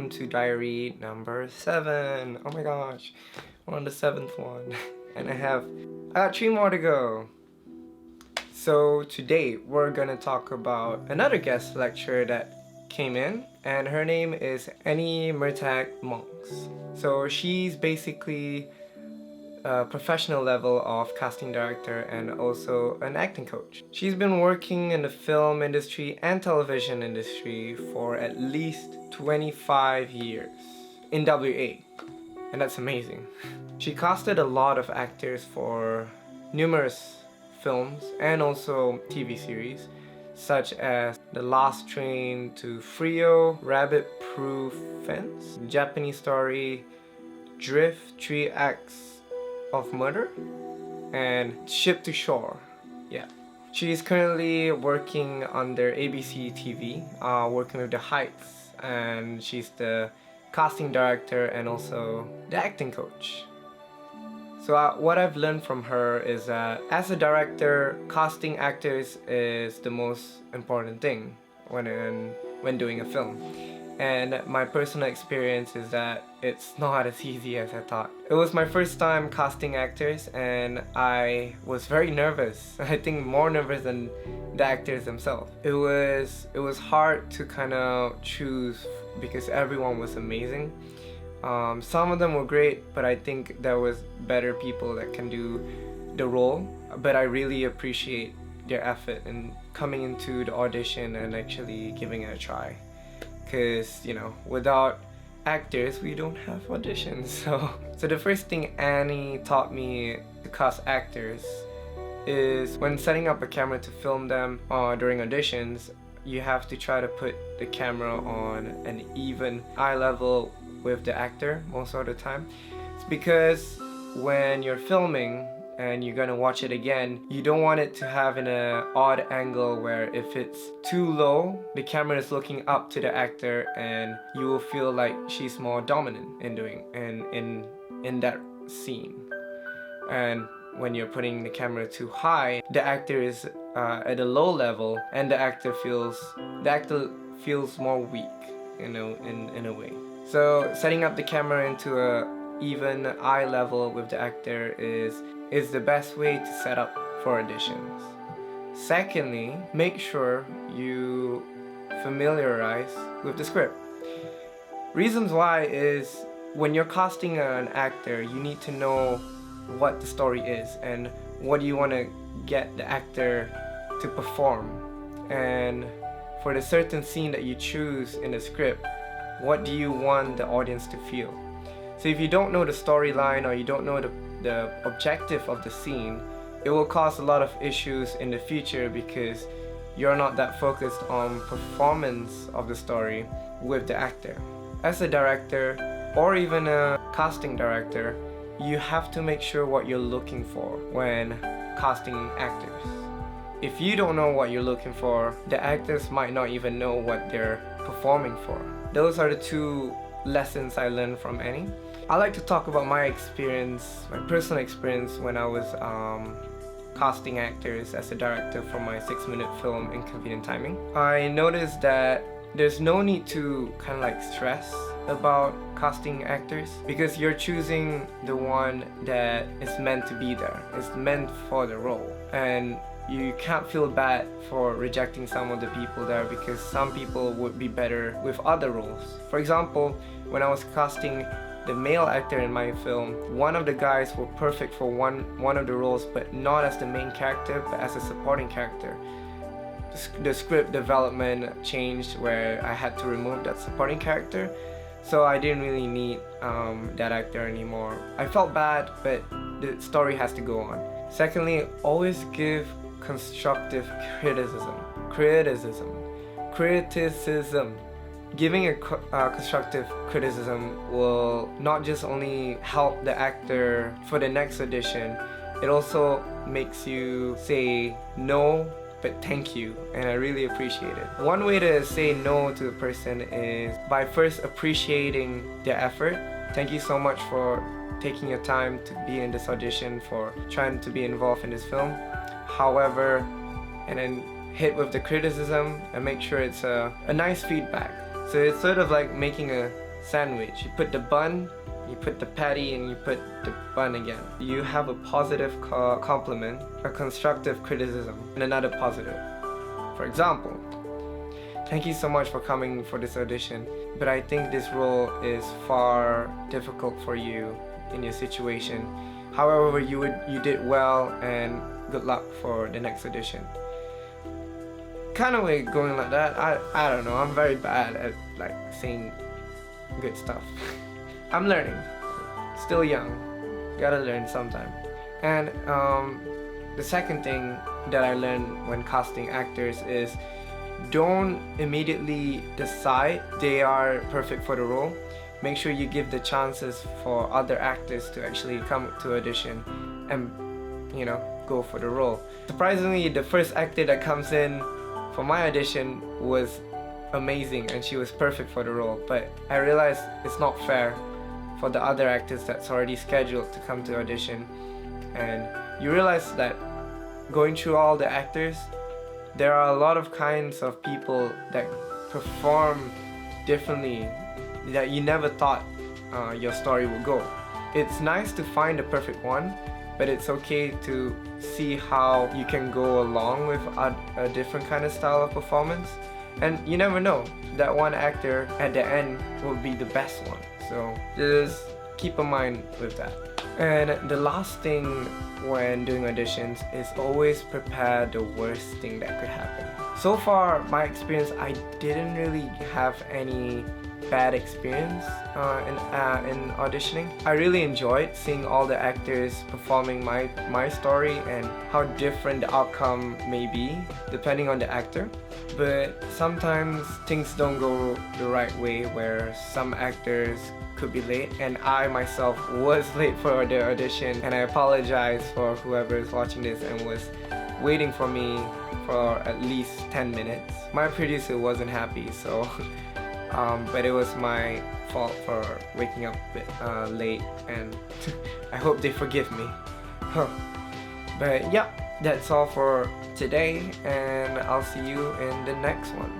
welcome to diary number 7. Oh my gosh, we're on the 7th one and I got 3 more to go. So today we're gonna talk about another guest lecturer that came in, and her name is Murtagh-Monks. So she's basically a professional level of casting director and also an acting coach. She's been working in the film industry and television industry for at least 25 years in WA, and that's amazing. She casted a lot of actors for numerous films and also TV series such as The Last Train to Frio, Rabbit Proof Fence, Japanese Story, Drift, 3 Acts of Murder, and Ship to Shore. Yeah. She's currently working under ABC TV, working with The Heights, and she's the casting director and also the acting coach. So what I've learned from her is that as a director, casting actors is the most important thing when doing a film. And my personal experience is that it's not as easy as I thought. It was my first time casting actors and I was very nervous. I think more nervous than the actors themselves. It was hard to kind of choose because everyone was amazing. Some of them were great, but I think there was better people that can do the role. But I really appreciate their effort in coming into the audition and actually giving it a try. Because, you know, without actors, we don't have auditions. So the first thing Annie taught me to cast actors is when setting up a camera to film them during auditions, you have to try to put the camera on an even eye level with the actor most of the time. It's because when you're filming and you're gonna watch it again, you don't want it to have an odd angle where if it's too low, the camera is looking up to the actor and you will feel like she's more dominant in that scene. And when you're putting the camera too high, the actor is at a low level and the actor feels more weak, you know, in a way. So setting up the camera into a even eye level with the actor is the best way to set up for auditions. Secondly, make sure you familiarize with the script. Reasons why is when you're casting an actor, you need to know what the story is and what you want to get the actor to perform. And for the certain scene that you choose in the script, what do you want the audience to feel? So if you don't know the storyline or you don't know the objective of the scene, it will cause a lot of issues in the future because you're not that focused on performance of the story with the actor. As a director or even a casting director, you have to make sure what you're looking for when casting actors. If you don't know what you're looking for, the actors might not even know what they're performing for. Those are the 2 lessons I learned from Annie. I like to talk about my experience, my personal experience when I was casting actors as a director for my 6-minute film Inconvenient Timing. I noticed that there's no need to kind of like stress about casting actors because you're choosing the one that is meant to be there. It's meant for the role. And you can't feel bad for rejecting some of the people there because some people would be better with other roles. For example, when I was casting the male actor in my film, one of the guys were perfect for one of the roles, but not as the main character, but as a supporting character. The script development changed where I had to remove that supporting character, so I didn't really need that actor anymore. I felt bad, but the story has to go on. Secondly, always give constructive criticism. Giving a constructive criticism will not just only help the actor for the next audition, it also makes you say no but thank you, and I really appreciate it. One way to say no to a person is by first appreciating their effort. Thank you so much for taking your time to be in this audition, for trying to be involved in this film. However, and then hit with the criticism and make sure it's a nice feedback. So it's sort of like making a sandwich. You put the bun, you put the patty, and you put the bun again. You have a positive compliment, a constructive criticism, and another positive. For example, thank you so much for coming for this audition, but I think this role is far difficult for you in your situation. However, you did well, and good luck for the next audition. Kind of way going like that. I don't know. I'm very bad at like saying good stuff. I'm learning. Still young. Gotta learn sometime. And the second thing that I learned when casting actors is don't immediately decide they are perfect for the role. Make sure you give the chances for other actors to actually come to audition and, you know, go for the role. Surprisingly, the first actor that comes in for my audition was amazing and she was perfect for the role, but I realized it's not fair for the other actors that's already scheduled to come to audition. And you realize that going through all the actors, there are a lot of kinds of people that perform differently that you never thought your story would go. It's nice to find the perfect one, but it's okay to see how you can go along with a different kind of style of performance. And you never know, that one actor at the end will be the best one. So just keep in mind with that. And the last thing when doing auditions is always prepare the worst thing that could happen. So far, my experience, I didn't really have any bad experience in auditioning. I really enjoyed seeing all the actors performing my story and how different the outcome may be depending on the actor. But sometimes things don't go the right way, where some actors could be late, and I myself was late for the audition, and I apologize for whoever is watching this and was waiting for me for at least 10 minutes. My producer wasn't happy, so but it was my fault for waking up a bit late, and I hope they forgive me. But yeah, that's all for today, and I'll see you in the next one.